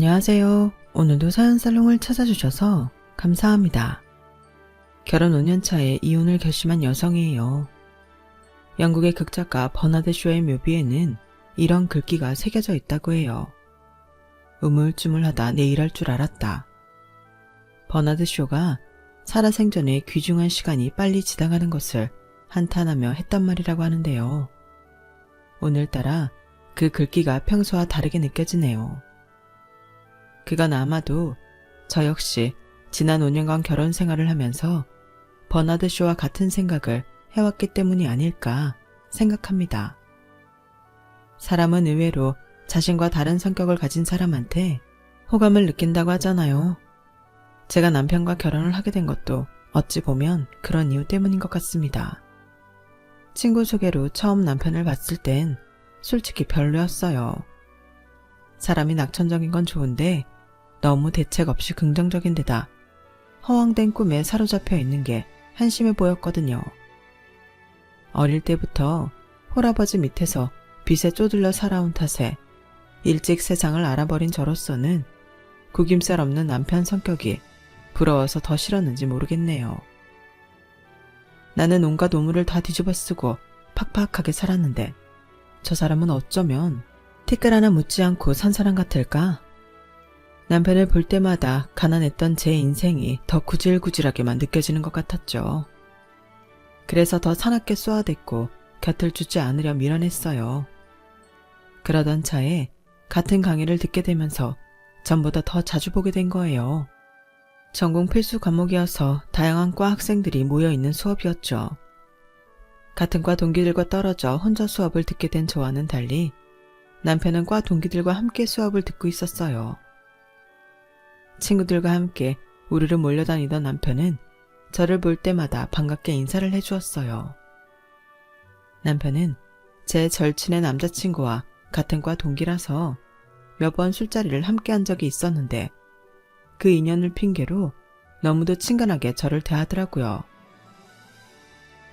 안녕하세요. 오늘도 사연살롱을 찾아주셔서 감사합니다. 결혼 5년차에 이혼을 결심한 여성이에요. 영국의 극작가 버나드 쇼의 묘비에는 이런 글귀가 새겨져 있다고 해요. 우물쭈물하다 내일 할 줄 알았다. 버나드 쇼가 살아생전에 귀중한 시간이 빨리 지나가는 것을 한탄하며 했단 말이라고 하는데요. 오늘따라 그 글귀가 평소와 다르게 느껴지네요. 그건 아마도 저 역시 지난 5년간 결혼 생활을 하면서 버나드 쇼와 같은 생각을 해왔기 때문이 아닐까 생각합니다. 사람은 의외로 자신과 다른 성격을 가진 사람한테 호감을 느낀다고 하잖아요. 제가 남편과 결혼을 하게 된 것도 어찌 보면 그런 이유 때문인 것 같습니다. 친구 소개로 처음 남편을 봤을 땐 솔직히 별로였어요. 사람이 낙천적인 건 좋은데 너무 대책 없이 긍정적인 데다 허황된 꿈에 사로잡혀 있는 게 한심해 보였거든요. 어릴 때부터 홀아버지 밑에서 빚에 쪼들려 살아온 탓에 일찍 세상을 알아버린 저로서는 구김살 없는 남편 성격이 부러워서 더 싫었는지 모르겠네요. 나는 온갖 오물을 다 뒤집어 쓰고 팍팍하게 살았는데 저 사람은 어쩌면 티끌 하나 묻지 않고 산 사람 같을까? 남편을 볼 때마다 가난했던 제 인생이 더 구질구질하게만 느껴지는 것 같았죠. 그래서 더 사납게 쏘아댔고 곁을 주지 않으려 밀어냈어요. 그러던 차에 같은 강의를 듣게 되면서 전보다 더 자주 보게 된 거예요. 전공 필수 과목이어서 다양한 과 학생들이 모여있는 수업이었죠. 같은 과 동기들과 떨어져 혼자 수업을 듣게 된 저와는 달리 남편은 과 동기들과 함께 수업을 듣고 있었어요. 친구들과 함께 우르르 몰려다니던 남편은 저를 볼 때마다 반갑게 인사를 해주었어요. 남편은 제 절친의 남자친구와 같은 과 동기라서 몇 번 술자리를 함께 한 적이 있었는데 그 인연을 핑계로 너무도 친근하게 저를 대하더라고요.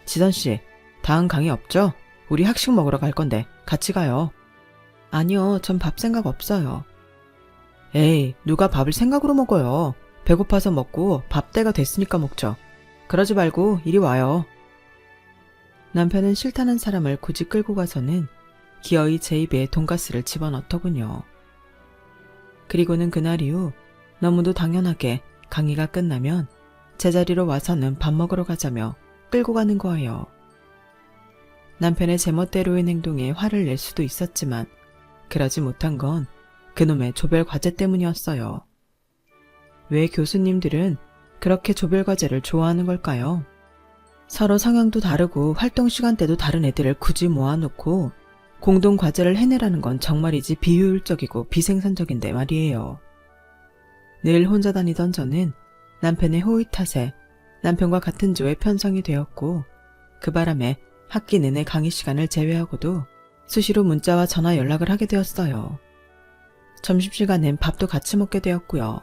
지선씨, 다음 강의 없죠? 우리 학식 먹으러 갈 건데 같이 가요. 아니요, 전 밥 생각 없어요. 에이, 누가 밥을 생각으로 먹어요. 배고파서 먹고 밥 때가 됐으니까 먹죠. 그러지 말고 이리 와요. 남편은 싫다는 사람을 굳이 끌고 가서는 기어이 제 입에 돈가스를 집어넣더군요. 그리고는 그날 이후 너무도 당연하게 강의가 끝나면 제자리로 와서는 밥 먹으러 가자며 끌고 가는 거예요. 남편의 제멋대로인 행동에 화를 낼 수도 있었지만 그러지 못한 건 그놈의 조별 과제 때문이었어요. 왜 교수님들은 그렇게 조별 과제를 좋아하는 걸까요? 서로 성향도 다르고 활동 시간대도 다른 애들을 굳이 모아놓고 공동 과제를 해내라는 건 정말이지 비효율적이고 비생산적인데 말이에요. 늘 혼자 다니던 저는 남편의 호의 탓에 남편과 같은 조에 편성이 되었고 그 바람에 학기 내내 강의 시간을 제외하고도 수시로 문자와 전화 연락을 하게 되었어요. 점심시간엔 밥도 같이 먹게 되었고요.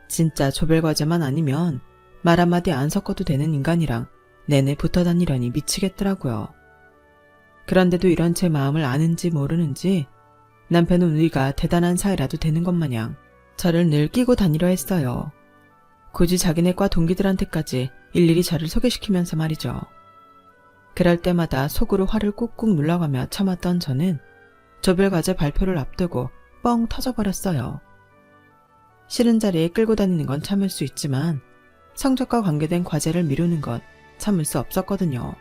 진짜 조별과제만 아니면 말 한마디 안 섞어도 되는 인간이랑 내내 붙어 다니려니 미치겠더라고요. 그런데도 이런 제 마음을 아는지 모르는지 남편은 우리가 대단한 사이라도 되는 것 마냥 저를 늘 끼고 다니려 했어요. 굳이 자기네 과 동기들한테까지 일일이 저를 소개시키면서 말이죠. 그럴 때마다 속으로 화를 꾹꾹 눌러가며 참았던 저는 조별과제 발표를 앞두고 뻥 터져버렸어요. 싫은 자리에 끌고 다니는 건 참을 수 있지만 성적과 관계된 과제를 미루는 건 참을 수 없었거든요.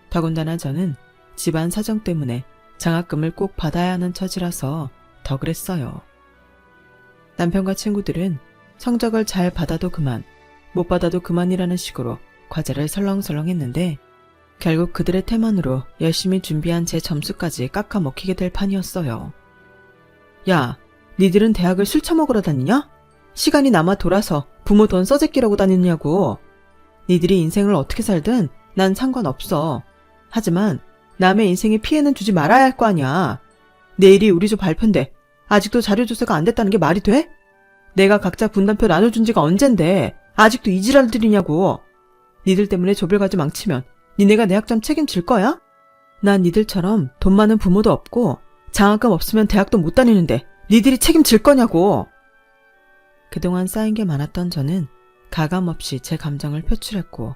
더군다나 저는 집안 사정 때문에 장학금을 꼭 받아야 하는 처지라서 더 그랬어요. 남편과 친구들은 성적을 잘 받아도 그만, 못 받아도 그만이라는 식으로 과제를 설렁설렁 했는데 결국 그들의 태만으로 열심히 준비한 제 점수까지 깎아먹히게 될 판이었어요. 야, 니들은 대학을 술 처먹으러 다니냐? 시간이 남아 돌아서 부모 돈 써제끼라고 다니냐고. 니들이 인생을 어떻게 살든 난 상관없어. 하지만 남의 인생에 피해는 주지 말아야 할 거 아니야. 내일이 우리 조 발표인데 아직도 자료 조사가 안 됐다는 게 말이 돼? 내가 각자 분담표 나눠준 지가 언젠데 아직도 이 지랄들이냐고. 니들 때문에 조별과제 망치면 니네가 내 학점 책임질 거야? 난 니들처럼 돈 많은 부모도 없고 장학금 없으면 대학도 못 다니는데 니들이 책임질 거냐고. 그동안 쌓인 게 많았던 저는 가감없이 제 감정을 표출했고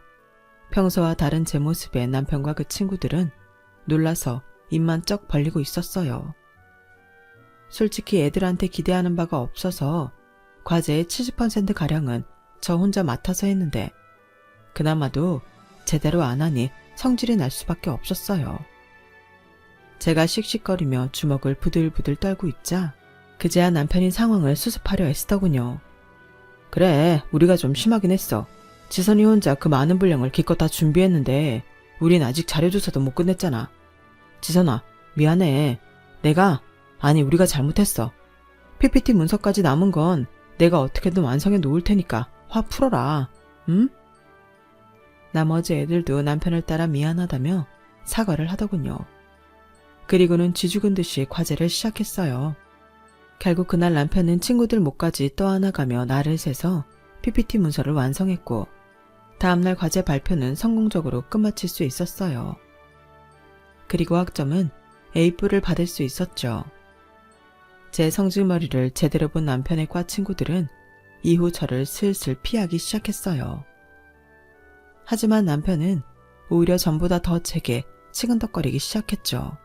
평소와 다른 제 모습에 남편과 그 친구들은 놀라서 입만 쩍 벌리고 있었어요. 솔직히 애들한테 기대하는 바가 없어서 과제의 70%가량은 저 혼자 맡아서 했는데 그나마도 제대로 안 하니 성질이 날 수밖에 없었어요. 제가 씩씩거리며 주먹을 부들부들 떨고 있자 그제야 남편이 상황을 수습하려 애쓰더군요. 그래, 우리가 좀 심하긴 했어. 지선이 혼자 그 많은 분량을 기껏 다 준비했는데 우린 아직 자료조사도 못 끝냈잖아. 지선아, 미안해. 우리가 잘못했어. PPT 문서까지 남은 건 내가 어떻게든 완성해 놓을 테니까 화 풀어라. 응? 나머지 애들도 남편을 따라 미안하다며 사과를 하더군요. 그리고는 쥐죽은 듯이 과제를 시작했어요. 결국 그날 남편은 친구들 목까지 떠안아가며 날을 새서 PPT 문서를 완성했고 다음날 과제 발표는 성공적으로 끝마칠 수 있었어요. 그리고 학점은 A+를 받을 수 있었죠. 제 성질머리를 제대로 본 남편의 과 친구들은 이후 저를 슬슬 피하기 시작했어요. 하지만 남편은 오히려 전보다 더 제게 치근덕거리기 시작했죠.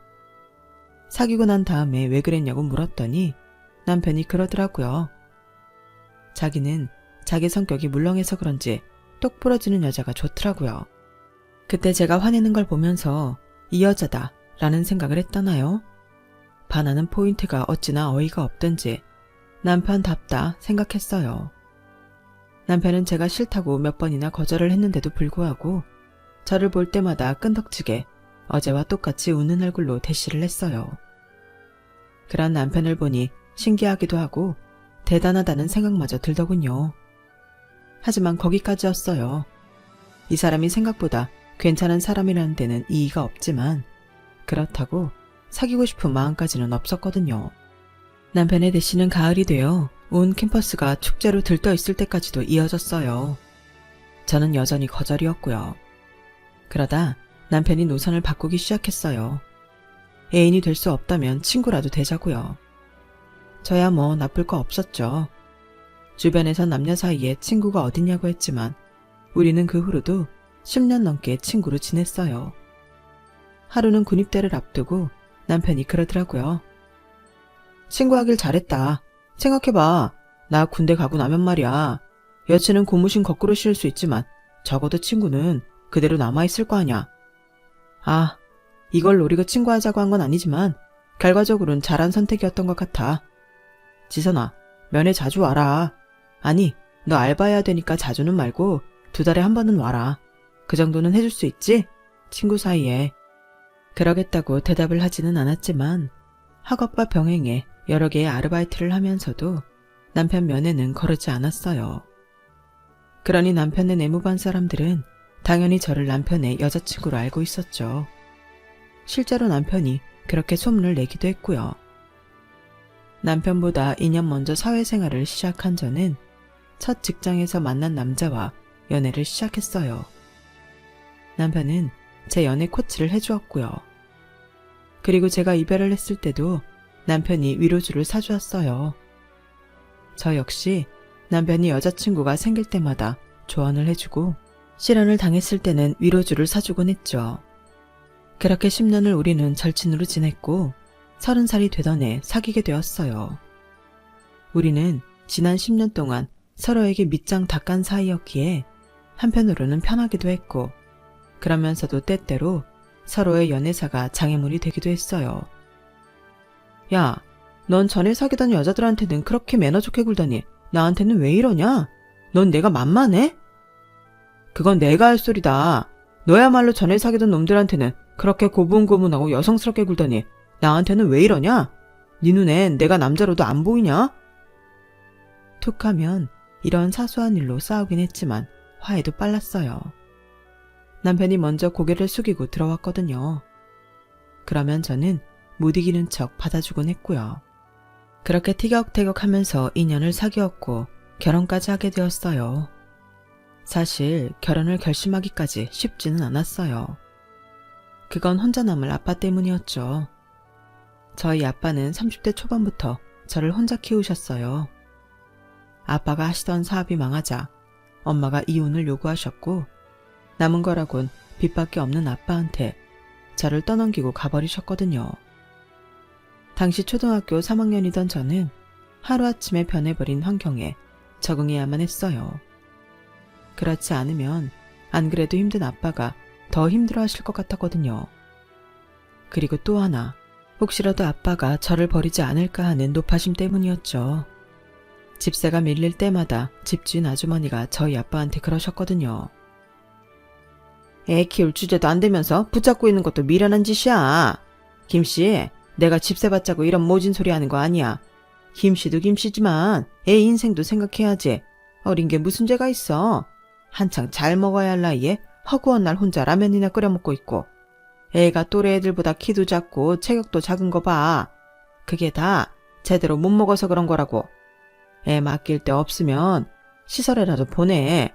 사귀고 난 다음에 왜 그랬냐고 물었더니 남편이 그러더라고요. 자기는 자기 성격이 물렁해서 그런지 똑 부러지는 여자가 좋더라고요. 그때 제가 화내는 걸 보면서 이 여자다 라는 생각을 했다나요? 반하는 포인트가 어찌나 어이가 없든지 남편답다 생각했어요. 남편은 제가 싫다고 몇 번이나 거절을 했는데도 불구하고 저를 볼 때마다 끈덕지게 어제와 똑같이 웃는 얼굴로 대시를 했어요. 그런 남편을 보니 신기하기도 하고 대단하다는 생각마저 들더군요. 하지만 거기까지였어요. 이 사람이 생각보다 괜찮은 사람이라는 데는 이의가 없지만 그렇다고 사귀고 싶은 마음까지는 없었거든요. 남편의 대시는 가을이 되어 온 캠퍼스가 축제로 들떠 있을 때까지도 이어졌어요. 저는 여전히 거절이었고요. 그러다 남편이 노선을 바꾸기 시작했어요. 애인이 될 수 없다면 친구라도 되자고요. 저야 뭐 나쁠 거 없었죠. 주변에선 남녀 사이에 친구가 어딨냐고 했지만 우리는 그 후로도 10년 넘게 친구로 지냈어요. 하루는 군입대를 앞두고 남편이 그러더라고요. 친구하길 잘했다. 생각해봐. 나 군대 가고 나면 말이야. 여친은 고무신 거꾸로 씌울 수 있지만 적어도 친구는 그대로 남아있을 거 아냐. 아, 이걸 노리고 친구하자고 한 건 아니지만 결과적으로는 잘한 선택이었던 것 같아. 지선아, 면회 자주 와라. 아니, 너 알바해야 되니까 자주는 말고 2달에 한 번은 와라. 그 정도는 해줄 수 있지? 친구 사이에. 그러겠다고 대답을 하지는 않았지만 학업과 병행해 여러 개의 아르바이트를 하면서도 남편 면회는 거르지 않았어요. 그러니 남편의 내무반 사람들은 당연히 저를 남편의 여자친구로 알고 있었죠. 실제로 남편이 그렇게 소문을 내기도 했고요. 남편보다 2년 먼저 사회생활을 시작한 저는 첫 직장에서 만난 남자와 연애를 시작했어요. 남편은 제 연애 코치를 해주었고요. 그리고 제가 이별을 했을 때도 남편이 위로주를 사주었어요. 저 역시 남편이 여자친구가 생길 때마다 조언을 해주고 실언을 당했을 때는 위로주를 사주곤 했죠. 그렇게 10년을 우리는 절친으로 지냈고 30살이 되던 해 사귀게 되었어요. 우리는 지난 10년 동안 서로에게 밑장 닦은 사이였기에 한편으로는 편하기도 했고 그러면서도 때때로 서로의 연애사가 장애물이 되기도 했어요. 야, 넌 전에 사귀던 여자들한테는 그렇게 매너 좋게 굴더니 나한테는 왜 이러냐? 넌 내가 만만해? 그건 내가 할 소리다. 너야말로 전에 사귀던 놈들한테는 그렇게 고분고분하고 여성스럽게 굴더니 나한테는 왜 이러냐? 네 눈엔 내가 남자로도 안 보이냐? 툭하면 이런 사소한 일로 싸우긴 했지만 화해도 빨랐어요. 남편이 먼저 고개를 숙이고 들어왔거든요. 그러면 저는 못 이기는 척 받아주곤 했고요. 그렇게 티격태격하면서 2년을 사귀었고 결혼까지 하게 되었어요. 사실 결혼을 결심하기까지 쉽지는 않았어요. 그건 혼자 남을 아빠 때문이었죠. 저희 아빠는 30대 초반부터 저를 혼자 키우셨어요. 아빠가 하시던 사업이 망하자 엄마가 이혼을 요구하셨고 남은 거라곤 빚밖에 없는 아빠한테 저를 떠넘기고 가버리셨거든요. 당시 초등학교 3학년이던 저는 하루아침에 변해버린 환경에 적응해야만 했어요. 그렇지 않으면 안 그래도 힘든 아빠가 더 힘들어하실 것 같았거든요. 그리고 또 하나, 혹시라도 아빠가 저를 버리지 않을까 하는 노파심 때문이었죠. 집세가 밀릴 때마다 집주인 아주머니가 저희 아빠한테 그러셨거든요. 애 키울 주제도 안 되면서 붙잡고 있는 것도 미련한 짓이야. 김씨, 내가 집세 받자고 이런 모진 소리 하는 거 아니야. 김씨도 김씨지만 애 인생도 생각해야지. 어린 게 무슨 죄가 있어. 한창 잘 먹어야 할 나이에 허구한 날 혼자 라면이나 끓여 먹고 있고. 애가 또래 애들보다 키도 작고 체격도 작은 거 봐. 그게 다 제대로 못 먹어서 그런 거라고. 애 맡길 데 없으면 시설에라도 보내.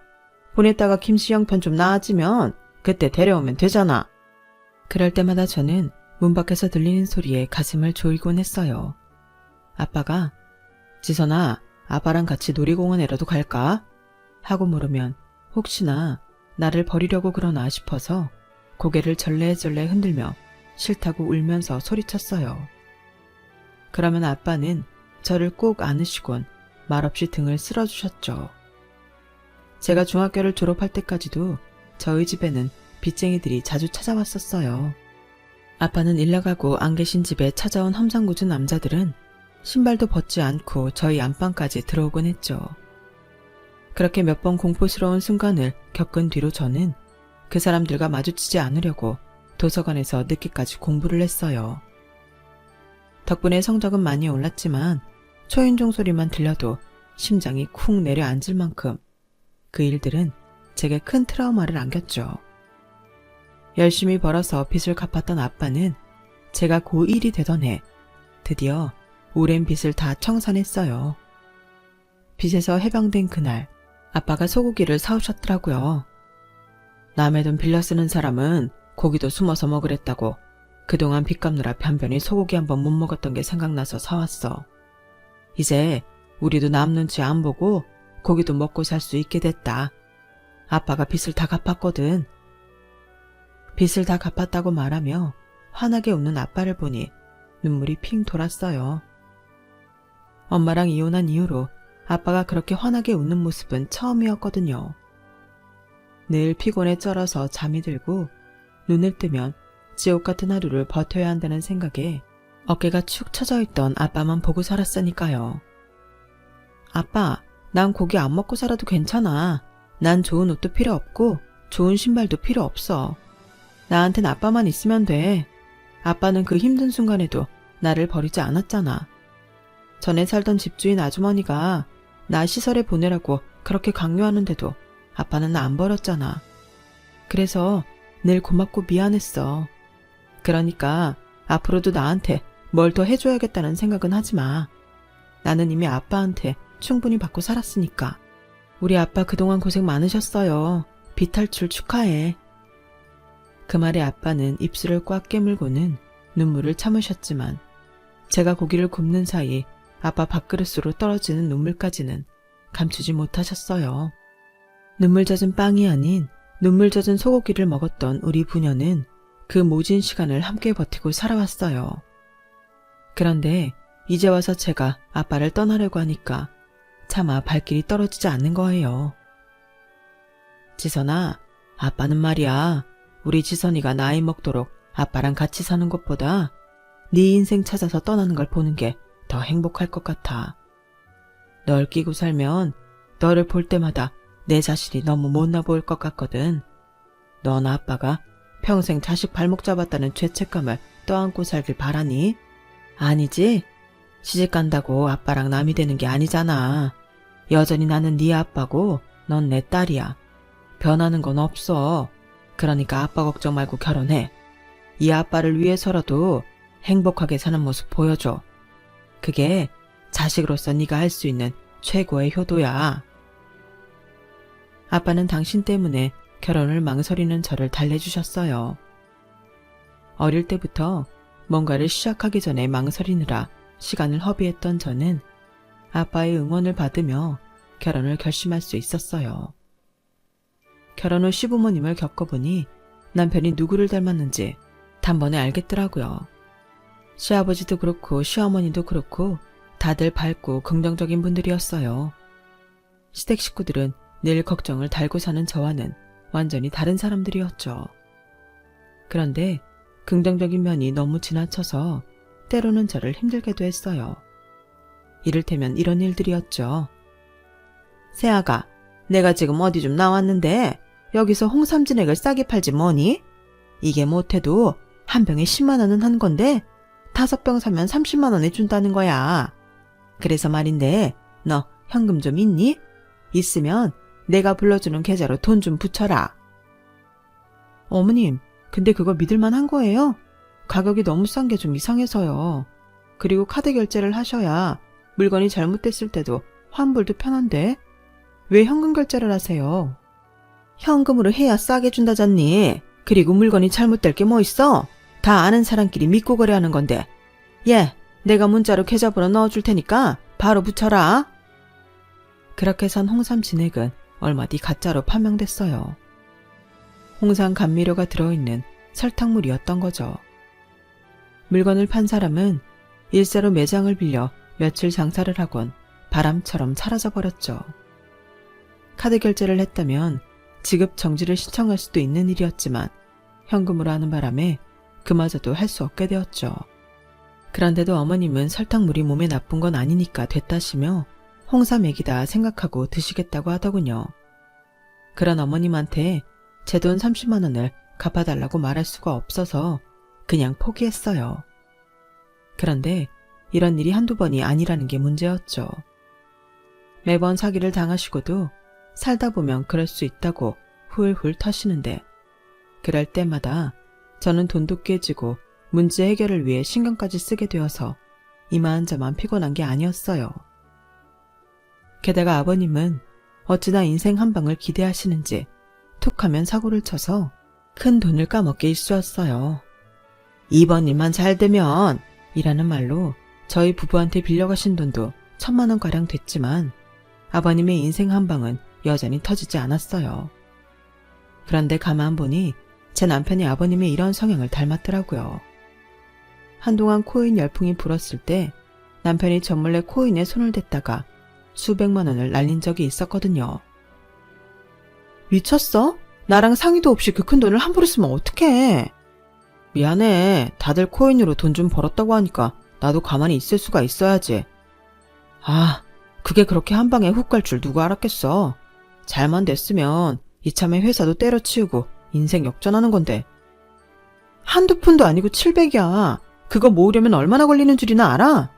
보냈다가 김씨 형편 좀 나아지면 그때 데려오면 되잖아. 그럴 때마다 저는 문 밖에서 들리는 소리에 가슴을 조이곤 했어요. 아빠가 지선아, 아빠랑 같이 놀이공원에라도 갈까? 하고 물으면 혹시나 나를 버리려고 그러나 싶어서 고개를 절레절레 흔들며 싫다고 울면서 소리쳤어요. 그러면 아빠는 저를 꼭 안으시곤 말없이 등을 쓸어주셨죠. 제가 중학교를 졸업할 때까지도 저희 집에는 빚쟁이들이 자주 찾아왔었어요. 아빠는 일 나가고 안 계신 집에 찾아온 험상궂은 남자들은 신발도 벗지 않고 저희 안방까지 들어오곤 했죠. 그렇게 몇 번 공포스러운 순간을 겪은 뒤로 저는 그 사람들과 마주치지 않으려고 도서관에서 늦게까지 공부를 했어요. 덕분에 성적은 많이 올랐지만 초인종 소리만 들려도 심장이 쿵 내려앉을 만큼 그 일들은 제게 큰 트라우마를 안겼죠. 열심히 벌어서 빚을 갚았던 아빠는 제가 고1이 되던 해 드디어 오랜 빚을 다 청산했어요. 빚에서 해방된 그날 아빠가 소고기를 사오셨더라고요. 남의 돈 빌려 쓰는 사람은 고기도 숨어서 먹으랬다고 그동안 빚 갚느라 편편히 소고기 한 번 못 먹었던 게 생각나서 사왔어. 이제 우리도 남 눈치 안 보고 고기도 먹고 살 수 있게 됐다. 아빠가 빚을 다 갚았거든. 빚을 다 갚았다고 말하며 환하게 웃는 아빠를 보니 눈물이 핑 돌았어요. 엄마랑 이혼한 이후로 아빠가 그렇게 환하게 웃는 모습은 처음이었거든요. 늘 피곤에 쩔어서 잠이 들고 눈을 뜨면 지옥 같은 하루를 버텨야 한다는 생각에 어깨가 축 처져 있던 아빠만 보고 살았으니까요. 아빠, 난 고기 안 먹고 살아도 괜찮아. 난 좋은 옷도 필요 없고 좋은 신발도 필요 없어. 나한텐 아빠만 있으면 돼. 아빠는 그 힘든 순간에도 나를 버리지 않았잖아. 전에 살던 집주인 아주머니가 나 시설에 보내라고 그렇게 강요하는데도 아빠는 나 안 버렸잖아. 그래서 늘 고맙고 미안했어. 그러니까 앞으로도 나한테 뭘 더 해줘야겠다는 생각은 하지 마. 나는 이미 아빠한테 충분히 받고 살았으니까. 우리 아빠 그동안 고생 많으셨어요. 빚 탈출 축하해. 그 말에 아빠는 입술을 꽉 깨물고는 눈물을 참으셨지만 제가 고기를 굽는 사이 아빠 밥그릇으로 떨어지는 눈물까지는 감추지 못하셨어요. 눈물 젖은 빵이 아닌 눈물 젖은 소고기를 먹었던 우리 부녀는 그 모진 시간을 함께 버티고 살아왔어요. 그런데 이제 와서 제가 아빠를 떠나려고 하니까 차마 발길이 떨어지지 않는 거예요. 지선아, 아빠는 말이야. 우리 지선이가 나이 먹도록 아빠랑 같이 사는 것보다 네 인생 찾아서 떠나는 걸 보는 게 더 행복할 것 같아. 널 끼고 살면 너를 볼 때마다 내 자신이 너무 못나 보일 것 같거든. 넌 아빠가 평생 자식 발목 잡았다는 죄책감을 떠안고 살길 바라니? 아니지? 시집간다고 아빠랑 남이 되는 게 아니잖아. 여전히 나는 네 아빠고 넌 내 딸이야. 변하는 건 없어. 그러니까 아빠 걱정 말고 결혼해. 이 아빠를 위해서라도 행복하게 사는 모습 보여줘. 그게 자식으로서 네가 할 수 있는 최고의 효도야. 아빠는 당신 때문에 결혼을 망설이는 저를 달래주셨어요. 어릴 때부터 뭔가를 시작하기 전에 망설이느라 시간을 허비했던 저는 아빠의 응원을 받으며 결혼을 결심할 수 있었어요. 결혼 후 시부모님을 겪어보니 남편이 누구를 닮았는지 단번에 알겠더라고요. 시아버지도 그렇고 시어머니도 그렇고 다들 밝고 긍정적인 분들이었어요. 시댁 식구들은 늘 걱정을 달고 사는 저와는 완전히 다른 사람들이었죠. 그런데 긍정적인 면이 너무 지나쳐서 때로는 저를 힘들게도 했어요. 이를테면 이런 일들이었죠. 새아가, 내가 지금 어디 좀 나왔는데 여기서 홍삼 진액을 싸게 팔지 뭐니? 이게 못해도 한 병에 10만 원은 한 건데 5병 사면 30만 원에 준다는 거야. 그래서 말인데 너 현금 좀 있니? 있으면 내가 불러주는 계좌로 돈 좀 붙여라. 어머님, 근데 그거 믿을만 한 거예요? 가격이 너무 싼 게 좀 이상해서요. 그리고 카드 결제를 하셔야 물건이 잘못됐을 때도 환불도 편한데 왜 현금 결제를 하세요? 현금으로 해야 싸게 준다잖니. 그리고 물건이 잘못될 게 뭐 있어? 다 아는 사람끼리 믿고 거래하는 건데. 예, 내가 문자로 계좌번호 넣어줄 테니까 바로 붙여라. 그렇게 산 홍삼 진액은 얼마 뒤 가짜로 판명됐어요. 홍삼 감미료가 들어있는 설탕물이었던 거죠. 물건을 판 사람은 일세로 매장을 빌려 며칠 장사를 하곤 바람처럼 사라져버렸죠. 카드 결제를 했다면 지급 정지를 신청할 수도 있는 일이었지만 현금으로 하는 바람에 그마저도 할 수 없게 되었죠. 그런데도 어머님은 설탕물이 몸에 나쁜 건 아니니까 됐다시며 홍삼액이다 생각하고 드시겠다고 하더군요. 그런 어머님한테 제 돈 30만 원을 갚아달라고 말할 수가 없어서 그냥 포기했어요. 그런데 이런 일이 한두 번이 아니라는 게 문제였죠. 매번 사기를 당하시고도 살다 보면 그럴 수 있다고 훌훌 터시는데 그럴 때마다 저는 돈도 깨지고 문제 해결을 위해 신경까지 쓰게 되어서 이만저만 피곤한 게 아니었어요. 게다가 아버님은 어찌나 인생 한 방을 기대하시는지 툭하면 사고를 쳐서 큰 돈을 까먹게 일쑤였어요. 이번 일만 잘 되면 이라는 말로 저희 부부한테 빌려가신 돈도 1,000만 원가량 됐지만 아버님의 인생 한 방은 여전히 터지지 않았어요. 그런데 가만 보니 제 남편이 아버님의 이런 성향을 닮았더라고요. 한동안 코인 열풍이 불었을 때 남편이 저 몰래 코인에 손을 댔다가 수백만 원을 날린 적이 있었거든요. 미쳤어? 나랑 상의도 없이 그 큰 돈을 함부로 쓰면 어떡해? 미안해. 다들 코인으로 돈 좀 벌었다고 하니까 나도 가만히 있을 수가 있어야지. 아, 그게 그렇게 한 방에 훅 갈 줄 누가 알았겠어. 잘만 됐으면 이참에 회사도 때려치우고 인생 역전하는 건데. 한두 푼도 아니고 700이야. 그거 모으려면 얼마나 걸리는 줄이나 알아?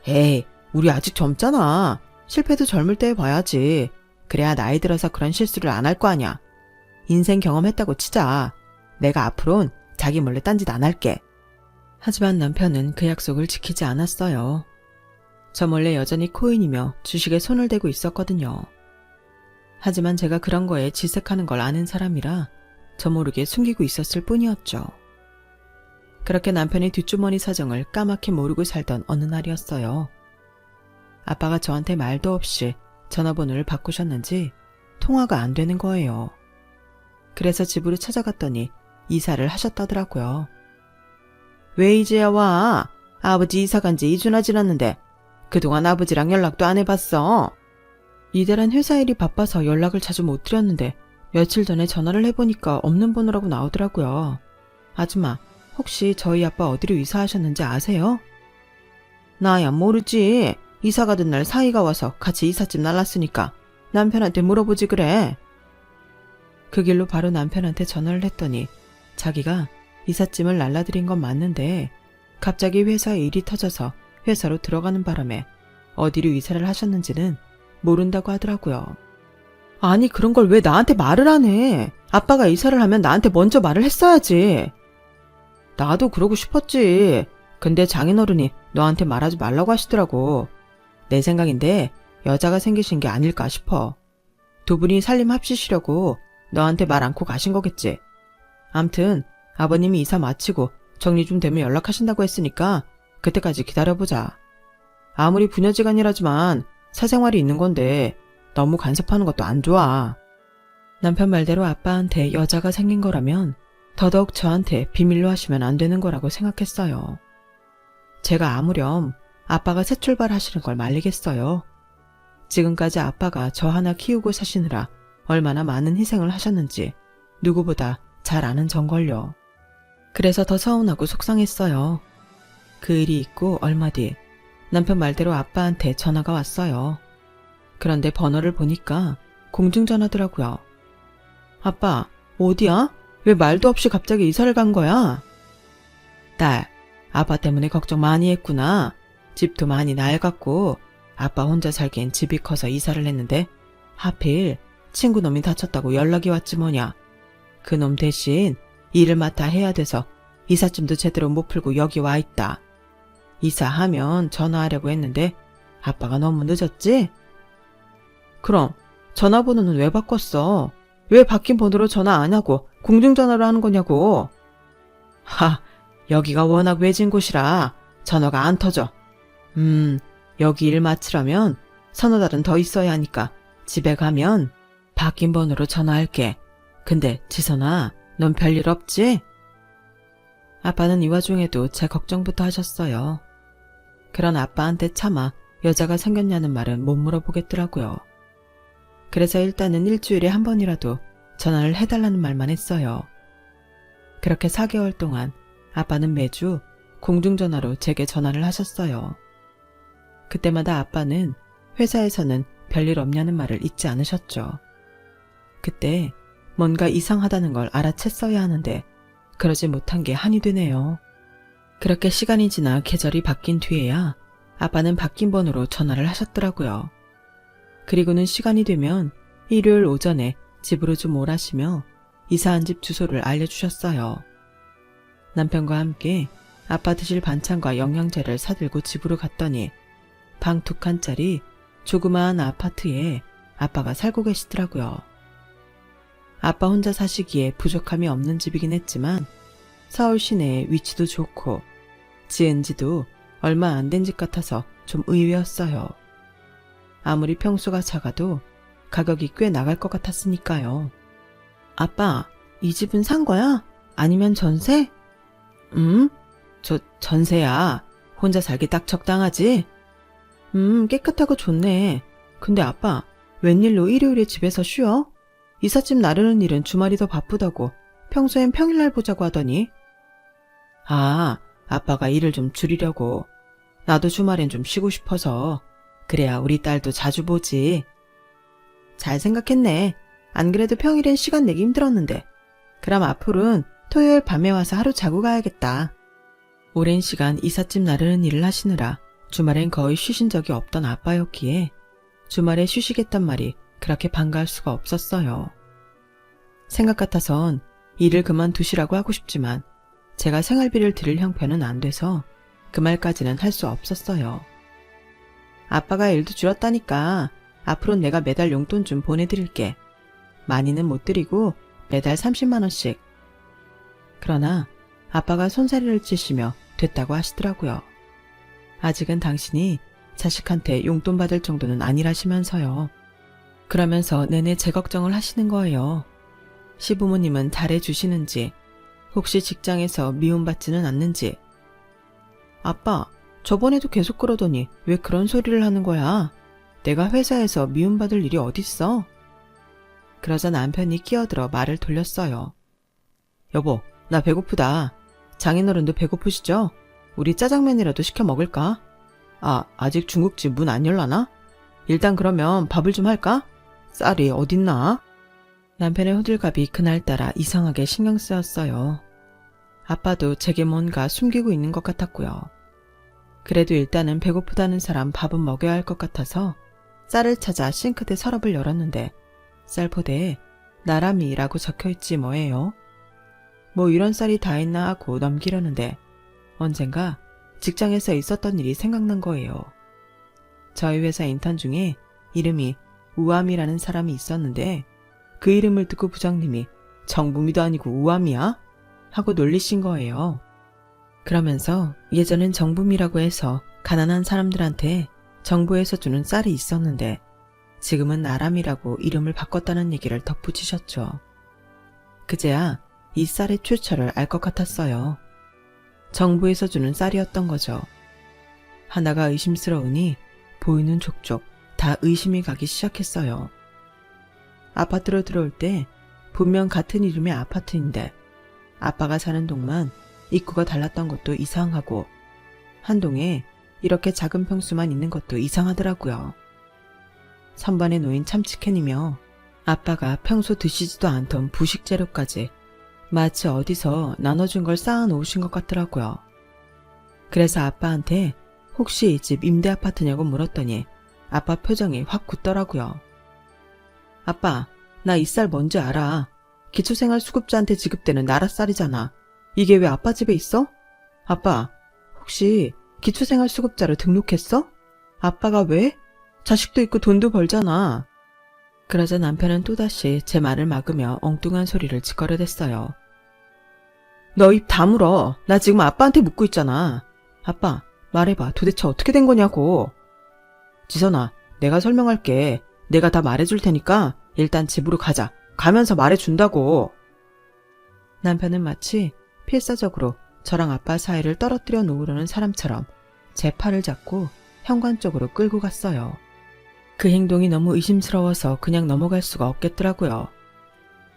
에이, 우리 아직 젊잖아. 실패도 젊을 때 해봐야지. 그래야 나이 들어서 그런 실수를 안 할 거 아냐. 인생 경험했다고 치자. 내가 앞으론 자기 몰래 딴짓 안 할게. 하지만 남편은 그 약속을 지키지 않았어요. 저 몰래 여전히 코인이며 주식에 손을 대고 있었거든요. 하지만 제가 그런 거에 질색하는 걸 아는 사람이라 저 모르게 숨기고 있었을 뿐이었죠. 그렇게 남편의 뒷주머니 사정을 까맣게 모르고 살던 어느 날이었어요. 아빠가 저한테 말도 없이 전화번호를 바꾸셨는지 통화가 안 되는 거예요. 그래서 집으로 찾아갔더니 이사를 하셨다더라고요. 왜 이제야 와? 아버지 이사 간 지 2주나 지났는데 그동안 아버지랑 연락도 안 해봤어. 이달은 회사 일이 바빠서 연락을 자주 못 드렸는데 며칠 전에 전화를 해보니까 없는 번호라고 나오더라고요. 아줌마, 혹시 저희 아빠 어디로 이사하셨는지 아세요? 나야 모르지. 이사 가던 날 사이가 와서 같이 이삿짐 날랐으니까 남편한테 물어보지 그래. 그 길로 바로 남편한테 전화를 했더니 자기가 이삿짐을 날라드린 건 맞는데 갑자기 회사에 일이 터져서 회사로 들어가는 바람에 어디로 이사를 하셨는지는 모른다고 하더라고요. 아니 그런 걸 왜 나한테 말을 안 해? 아빠가 이사를 하면 나한테 먼저 말을 했어야지. 나도 그러고 싶었지. 근데 장인어른이 너한테 말하지 말라고 하시더라고. 내 생각인데 여자가 생기신 게 아닐까 싶어. 두 분이 살림 합치시려고 너한테 말 않고 가신 거겠지. 암튼 아버님이 이사 마치고 정리 좀 되면 연락하신다고 했으니까 그때까지 기다려보자. 아무리 부녀지간이라지만 사생활이 있는 건데 너무 간섭하는 것도 안 좋아. 남편 말대로 아빠한테 여자가 생긴 거라면 더더욱 저한테 비밀로 하시면 안 되는 거라고 생각했어요. 제가 아무렴 아빠가 새 출발하시는 걸 말리겠어요. 지금까지 아빠가 저 하나 키우고 사시느라 얼마나 많은 희생을 하셨는지 누구보다 잘 아는 전걸요. 그래서 더 서운하고 속상했어요. 그 일이 있고 얼마 뒤 남편 말대로 아빠한테 전화가 왔어요. 그런데 번호를 보니까 공중전화더라고요. 아빠, 어디야? 왜 말도 없이 갑자기 이사를 간 거야? 딸, 아빠 때문에 걱정 많이 했구나. 집도 많이 낡았고 아빠 혼자 살기엔 집이 커서 이사를 했는데 하필 친구 놈이 다쳤다고 연락이 왔지 뭐냐. 그놈 대신 일을 맡아 해야 돼서 이삿짐도 제대로 못 풀고 여기 와 있다. 이사하면 전화하려고 했는데 아빠가 너무 늦었지? 그럼 전화번호는 왜 바꿨어? 왜 바뀐 번호로 전화 안 하고 공중전화로 하는 거냐고. 여기가 워낙 외진 곳이라 전화가 안 터져. 여기 일 마치려면 서너 달은 더 있어야 하니까 집에 가면 바뀐 번호로 전화할게. 근데 지선아, 넌 별일 없지? 아빠는 이 와중에도 제 걱정부터 하셨어요. 그런 아빠한테 차마 여자가 생겼냐는 말은 못 물어보겠더라고요. 그래서 일단은 일주일에 한 번이라도 전화를 해달라는 말만 했어요. 그렇게 4개월 동안 아빠는 매주 공중전화로 제게 전화를 하셨어요. 그때마다 아빠는 회사에서는 별일 없냐는 말을 잊지 않으셨죠. 그때 뭔가 이상하다는 걸 알아챘어야 하는데 그러지 못한 게 한이 되네요. 그렇게 시간이 지나 계절이 바뀐 뒤에야 아빠는 바뀐 번호로 전화를 하셨더라고요. 그리고는 시간이 되면 일요일 오전에 집으로 좀 오라시며 이사한 집 주소를 알려주셨어요. 남편과 함께 아빠 드실 반찬과 영양제를 사들고 집으로 갔더니 방 2칸짜리 조그마한 아파트에 아빠가 살고 계시더라고요. 아빠 혼자 사시기에 부족함이 없는 집이긴 했지만 서울 시내에 위치도 좋고 지은 지도 얼마 안 된 집 같아서 좀 의외였어요. 아무리 평수가 작아도 가격이 꽤 나갈 것 같았으니까요. 아빠, 이 집은 산 거야? 아니면 전세? 저 전세야. 혼자 살기 딱 적당하지? 깨끗하고 좋네. 근데 아빠, 웬일로 일요일에 집에서 쉬어? 이삿짐 나르는 일은 주말이 더 바쁘다고 평소엔 평일날 보자고 하더니. 아빠가 일을 좀 줄이려고. 나도 주말엔 좀 쉬고 싶어서. 그래야 우리 딸도 자주 보지. 잘 생각했네. 안 그래도 평일엔 시간 내기 힘들었는데. 그럼 앞으로는 토요일 밤에 와서 하루 자고 가야겠다. 오랜 시간 이삿짐 나르는 일을 하시느라 주말엔 거의 쉬신 적이 없던 아빠였기에 주말에 쉬시겠단 말이 그렇게 반가울 수가 없었어요. 생각 같아선 일을 그만두시라고 하고 싶지만 제가 생활비를 드릴 형편은 안 돼서 그 말까지는 할 수 없었어요. 아빠가 일도 줄었다니까 앞으로는 내가 매달 용돈 좀 보내드릴게. 많이는 못 드리고 매달 30만 원씩. 그러나 아빠가 손사래를 찌시며 됐다고 하시더라고요. 아직은 당신이 자식한테 용돈 받을 정도는 아니라시면서요. 그러면서 내내 제 걱정을 하시는 거예요. 시부모님은 잘해주시는지, 혹시 직장에서 미움받지는 않는지. 아빠, 저번에도 계속 그러더니 왜 그런 소리를 하는 거야? 내가 회사에서 미움받을 일이 어딨어? 그러자 남편이 끼어들어 말을 돌렸어요. 여보, 나 배고프다. 장인어른도 배고프시죠? 우리 짜장면이라도 시켜 먹을까? 아직 중국집 문 안 열라나? 일단 그러면 밥을 좀 할까? 쌀이 어딨나? 남편의 호들갑이 그날따라 이상하게 신경 쓰였어요. 아빠도 제게 뭔가 숨기고 있는 것 같았고요. 그래도 일단은 배고프다는 사람 밥은 먹여야 할 것 같아서 쌀을 찾아 싱크대 서랍을 열었는데 쌀포대에 나람이라고 적혀있지 뭐예요. 뭐 이런 쌀이 다 있나 하고 넘기려는데 언젠가 직장에서 있었던 일이 생각난 거예요. 저희 회사 인턴 중에 이름이 우암이라는 사람이 있었는데 그 이름을 듣고 부장님이 정부미도 아니고 우암이야? 하고 놀리신 거예요. 그러면서 예전엔 정부미라고 해서 가난한 사람들한테 정부에서 주는 쌀이 있었는데 지금은 나람이라고 이름을 바꿨다는 얘기를 덧붙이셨죠. 그제야 이 쌀의 출처를 알 것 같았어요. 정부에서 주는 쌀이었던 거죠. 하나가 의심스러우니 보이는 족족 다 의심이 가기 시작했어요. 아파트로 들어올 때 분명 같은 이름의 아파트인데 아빠가 사는 동만 입구가 달랐던 것도 이상하고 한 동에 이렇게 작은 평수만 있는 것도 이상하더라고요. 선반에 놓인 참치캔이며 아빠가 평소 드시지도 않던 부식 재료까지 마치 어디서 나눠준 걸 쌓아 놓으신 것 같더라고요. 그래서 아빠한테 혹시 이 집 임대 아파트냐고 물었더니 아빠 표정이 확 굳더라고요. 아빠, 나 이 쌀 뭔지 알아. 기초생활수급자한테 지급되는 나랏쌀이잖아. 이게 왜 아빠 집에 있어? 아빠, 혹시 기초생활수급자로 등록했어? 아빠가 왜? 자식도 있고 돈도 벌잖아. 그러자 남편은 또다시 제 말을 막으며 엉뚱한 소리를 짓거려댔어요. 너 입 다물어. 나 지금 아빠한테 묻고 있잖아. 아빠, 말해봐. 도대체 어떻게 된 거냐고. 지선아, 내가 설명할게. 내가 다 말해줄 테니까 일단 집으로 가자. 가면서 말해준다고. 남편은 마치 필사적으로 저랑 아빠 사이를 떨어뜨려 놓으려는 사람처럼 제 팔을 잡고 현관 쪽으로 끌고 갔어요. 그 행동이 너무 의심스러워서 그냥 넘어갈 수가 없겠더라고요.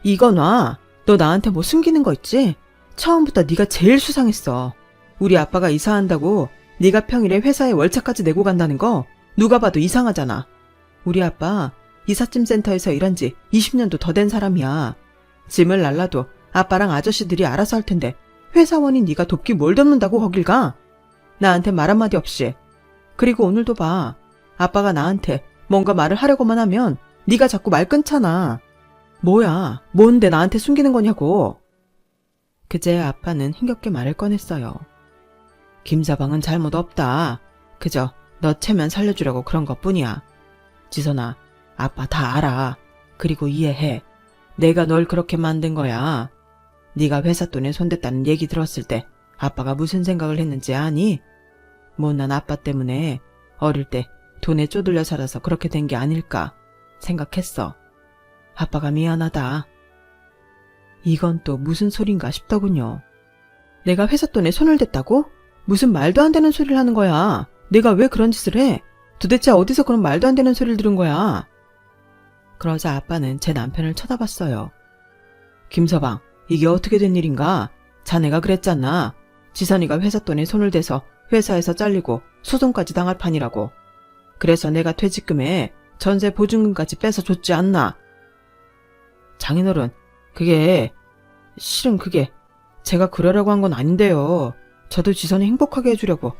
이거 놔. 너 나한테 뭐 숨기는 거 있지? 처음부터 네가 제일 수상했어. 우리 아빠가 이사한다고 네가 평일에 회사에 월차까지 내고 간다는 거 누가 봐도 이상하잖아. 우리 아빠 이삿짐 센터에서 일한 지 20년도 더 된 사람이야. 짐을 날라도 아빠랑 아저씨들이 알아서 할 텐데 회사원인 네가 돕기 뭘 돕는다고 거길 가? 나한테 말 한마디 없이. 그리고 오늘도 봐. 아빠가 나한테 뭔가 말을 하려고만 하면 네가 자꾸 말 끊잖아. 뭐야, 뭔데 나한테 숨기는 거냐고. 그제야 아빠는 힘겹게 말을 꺼냈어요. 김서방은 잘못 없다. 그저 너 체면 살려주려고 그런 것뿐이야. 지선아, 아빠 다 알아. 그리고 이해해. 내가 널 그렇게 만든 거야. 네가 회사 돈에 손댔다는 얘기 들었을 때 아빠가 무슨 생각을 했는지 아니? 못난 아빠 때문에 어릴 때 돈에 쪼들려 살아서 그렇게 된 게 아닐까 생각했어. 아빠가 미안하다. 이건 또 무슨 소린가 싶더군요. 내가 회사 돈에 손을 댔다고? 무슨 말도 안 되는 소리를 하는 거야. 내가 왜 그런 짓을 해? 도대체 어디서 그런 말도 안 되는 소리를 들은 거야? 그러자 아빠는 제 남편을 쳐다봤어요. 김서방, 이게 어떻게 된 일인가? 자네가 그랬잖아. 지선이가 회사 돈에 손을 대서 회사에서 잘리고 소송까지 당할 판이라고. 그래서 내가 퇴직금에 전세 보증금까지 빼서 줬지 않나? 장인어른, 실은 그게 제가 그러려고 한 건 아닌데요. 저도 지선이 행복하게 해주려고.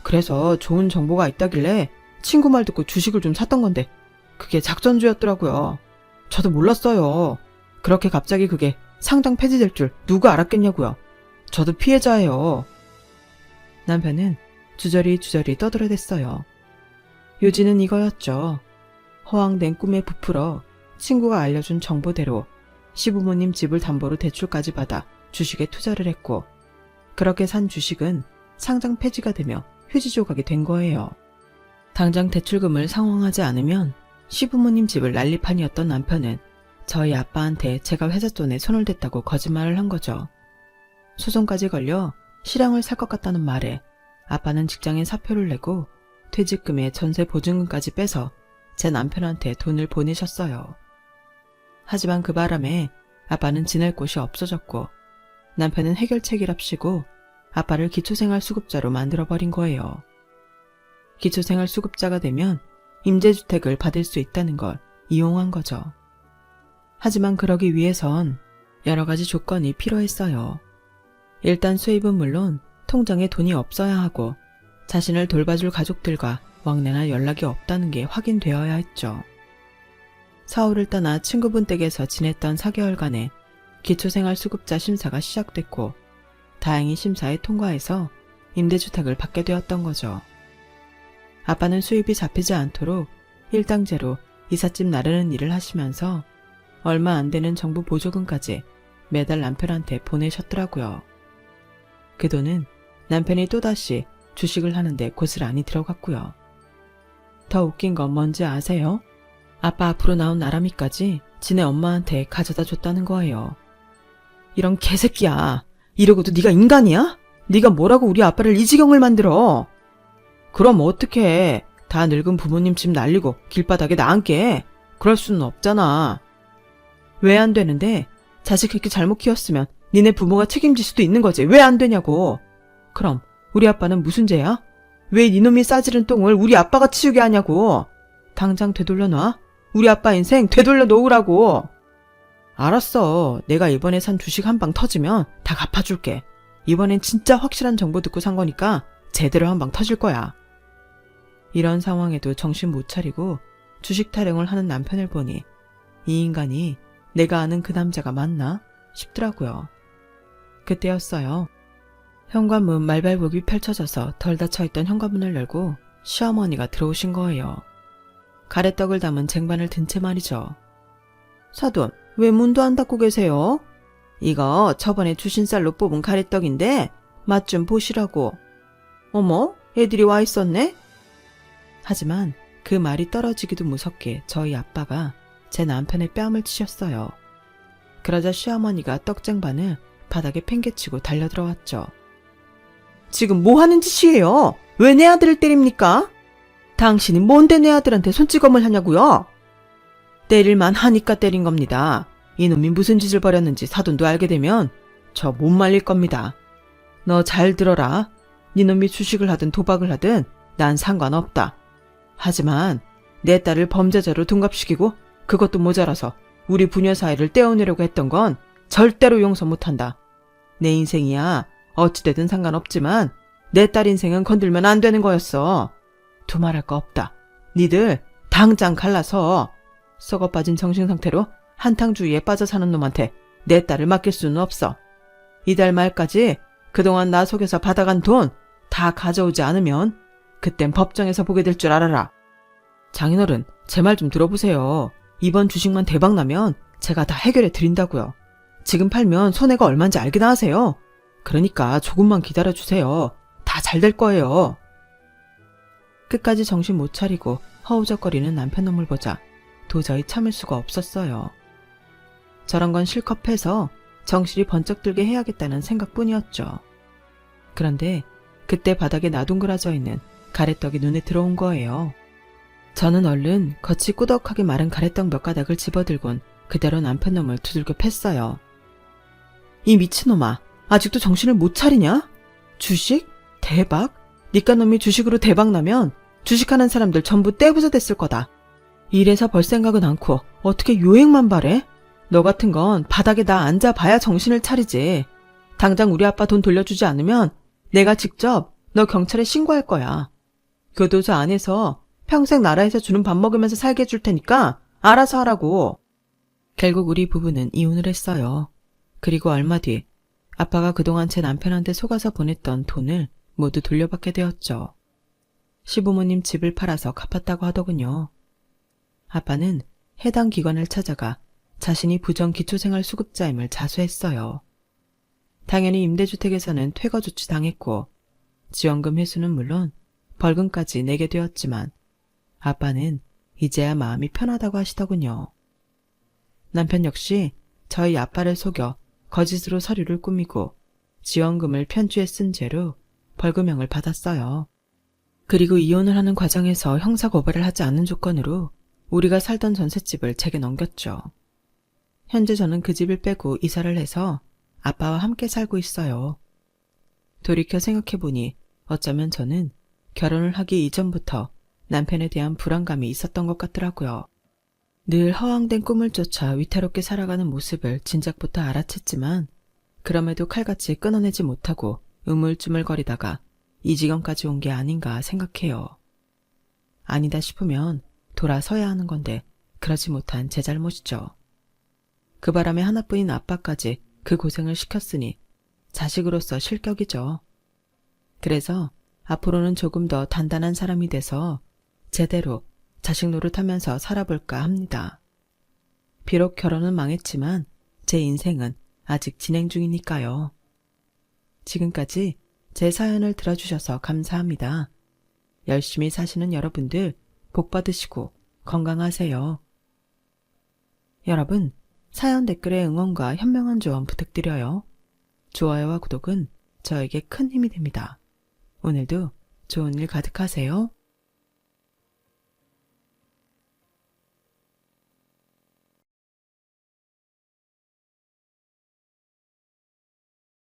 그래서 좋은 정보가 있다길래 친구 말 듣고 주식을 좀 샀던 건데 그게 작전주였더라고요. 저도 몰랐어요. 그렇게 갑자기 그게 상장 폐지될 줄 누가 알았겠냐고요. 저도 피해자예요. 남편은 주저리 떠들어댔어요. 요지는 이거였죠. 허황된 꿈에 부풀어 친구가 알려준 정보대로 시부모님 집을 담보로 대출까지 받아 주식에 투자를 했고 그렇게 산 주식은 상장 폐지가 되며 휴지 조각이 된 거예요. 당장 대출금을 상환하지 않으면 시부모님 집을 난리판이었던 남편은 저희 아빠한테 제가 회사 돈에 손을 댔다고 거짓말을 한 거죠. 소송까지 걸려 실형을 살 것 같다는 말에 아빠는 직장에 사표를 내고 퇴직금에 전세 보증금까지 빼서 제 남편한테 돈을 보내셨어요. 하지만 그 바람에 아빠는 지낼 곳이 없어졌고 남편은 해결책이랍시고 아빠를 기초생활수급자로 만들어버린 거예요. 기초생활수급자가 되면 임대주택을 받을 수 있다는 걸 이용한 거죠. 하지만 그러기 위해선 여러 가지 조건이 필요했어요. 일단 수입은 물론 통장에 돈이 없어야 하고 자신을 돌봐줄 가족들과 왕래나 연락이 없다는 게 확인되어야 했죠. 서울을 떠나 친구분 댁에서 지냈던 4개월간의 기초생활수급자 심사가 시작됐고 다행히 심사에 통과해서 임대주택을 받게 되었던 거죠. 아빠는 수입이 잡히지 않도록 일당제로 이삿짐 나르는 일을 하시면서 얼마 안 되는 정부 보조금까지 매달 남편한테 보내셨더라고요. 그 돈은 남편이 또다시 주식을 하는데 고스란히 들어갔고요. 더 웃긴 건 뭔지 아세요? 아빠 앞으로 나온 나람이까지 지네 엄마한테 가져다 줬다는 거예요. 이런 개새끼야. 이러고도 네가 인간이야? 네가 뭐라고 우리 아빠를 이 지경을 만들어? 그럼 어떡해. 다 늙은 부모님 집 날리고 길바닥에 나 앉게. 그럴 수는 없잖아. 왜 안 되는데? 자식 그렇게 잘못 키웠으면 니네 부모가 책임질 수도 있는 거지. 왜 안 되냐고. 그럼 우리 아빠는 무슨 죄야? 왜 니놈이 싸지른 똥을 우리 아빠가 치우게 하냐고. 당장 되돌려 놔. 우리 아빠 인생 되돌려 놓으라고. 알았어. 내가 이번에 산 주식 한 방 터지면 다 갚아줄게. 이번엔 진짜 확실한 정보 듣고 산 거니까 제대로 한 방 터질 거야. 이런 상황에도 정신 못 차리고 주식 타령을 하는 남편을 보니 이 인간이 내가 아는 그 남자가 맞나 싶더라고요. 그때였어요. 현관문 말발굽이 펼쳐져서 덜 닫혀있던 현관문을 열고 시어머니가 들어오신 거예요. 가래떡을 담은 쟁반을 든 채 말이죠. 사돈, 왜 문도 안 닫고 계세요? 이거 저번에 주신 쌀로 뽑은 가래떡인데 맛 좀 보시라고. 어머, 애들이 와 있었네? 하지만 그 말이 떨어지기도 무섭게 저희 아빠가 제 남편의 뺨을 치셨어요. 그러자 시어머니가 떡쟁반을 바닥에 팽개치고 달려들어왔죠. 지금 뭐 하는 짓이에요? 왜 내 아들을 때립니까? 당신이 뭔데 내 아들한테 손찌검을 하냐고요? 때릴만 하니까 때린 겁니다. 이놈이 무슨 짓을 벌였는지 사돈도 알게 되면 저 못 말릴 겁니다. 너 잘 들어라. 니놈이 주식을 하든 도박을 하든 난 상관없다. 하지만 내 딸을 범죄자로 둔갑시키고 그것도 모자라서 우리 부녀 사이를 떼어내려고 했던 건 절대로 용서 못한다. 내 인생이야 어찌되든 상관없지만 내 딸 인생은 건들면 안 되는 거였어. 두말할 거 없다. 니들 당장 갈라서 썩어 빠진 정신상태로 한탕주의에 빠져 사는 놈한테 내 딸을 맡길 수는 없어. 이달 말까지 그동안 나 속에서 받아간 돈 다 가져오지 않으면 그땐 법정에서 보게 될 줄 알아라. 장인어른, 제 말 좀 들어보세요. 이번 주식만 대박 나면 제가 다 해결해 드린다고요. 지금 팔면 손해가 얼마인지 알기나 하세요. 그러니까 조금만 기다려주세요. 다 잘 될 거예요. 끝까지 정신 못 차리고 허우적거리는 남편 놈을 보자 도저히 참을 수가 없었어요. 저런 건 실컷 패서 정신이 번쩍 들게 해야겠다는 생각뿐이었죠. 그런데 그때 바닥에 나둥그러져 있는 가래떡이 눈에 들어온 거예요. 저는 얼른 겉이 꾸덕하게 마른 가래떡 몇 가닥을 집어들곤 그대로 남편 놈을 두들겨 팼어요. 이 미친놈아, 아직도 정신을 못 차리냐? 주식? 대박? 니까 놈이 주식으로 대박 나면 주식하는 사람들 전부 떼부자 됐을 거다. 이래서 벌 생각은 않고 어떻게 요행만 바래? 너 같은 건 바닥에 나 앉아봐야 정신을 차리지. 당장 우리 아빠 돈 돌려주지 않으면 내가 직접 너 경찰에 신고할 거야. 교도소 안에서 평생 나라에서 주는 밥 먹으면서 살게 해줄 테니까 알아서 하라고. 결국 우리 부부는 이혼을 했어요. 그리고 얼마 뒤 아빠가 그동안 제 남편한테 속아서 보냈던 돈을 모두 돌려받게 되었죠. 시부모님 집을 팔아서 갚았다고 하더군요. 아빠는 해당 기관을 찾아가 자신이 부정기초생활수급자임을 자수했어요. 당연히 임대주택에서는 퇴거조치 당했고 지원금 회수는 물론 벌금까지 내게 되었지만 아빠는 이제야 마음이 편하다고 하시더군요. 남편 역시 저희 아빠를 속여 거짓으로 서류를 꾸미고 지원금을 편지에 쓴 죄로 벌금형을 받았어요. 그리고 이혼을 하는 과정에서 형사고발을 하지 않는 조건으로 우리가 살던 전셋집을 제게 넘겼죠. 현재 저는 그 집을 빼고 이사를 해서 아빠와 함께 살고 있어요. 돌이켜 생각해보니 어쩌면 저는 결혼을 하기 이전부터 남편에 대한 불안감이 있었던 것 같더라고요. 늘 허황된 꿈을 쫓아 위태롭게 살아가는 모습을 진작부터 알아챘지만 그럼에도 칼같이 끊어내지 못하고 우물쭈물거리다가 이 지경까지 온 게 아닌가 생각해요. 아니다 싶으면 돌아서야 하는 건데 그러지 못한 제 잘못이죠. 그 바람에 하나뿐인 아빠까지 그 고생을 시켰으니 자식으로서 실격이죠. 그래서 앞으로는 조금 더 단단한 사람이 돼서 제대로 자식 노릇하면서 살아볼까 합니다. 비록 결혼은 망했지만 제 인생은 아직 진행 중이니까요. 지금까지 제 사연을 들어주셔서 감사합니다. 열심히 사시는 여러분들 복 받으시고 건강하세요. 여러분, 사연 댓글에 응원과 현명한 조언 부탁드려요. 좋아요와 구독은 저에게 큰 힘이 됩니다. 오늘도 좋은 일 가득하세요.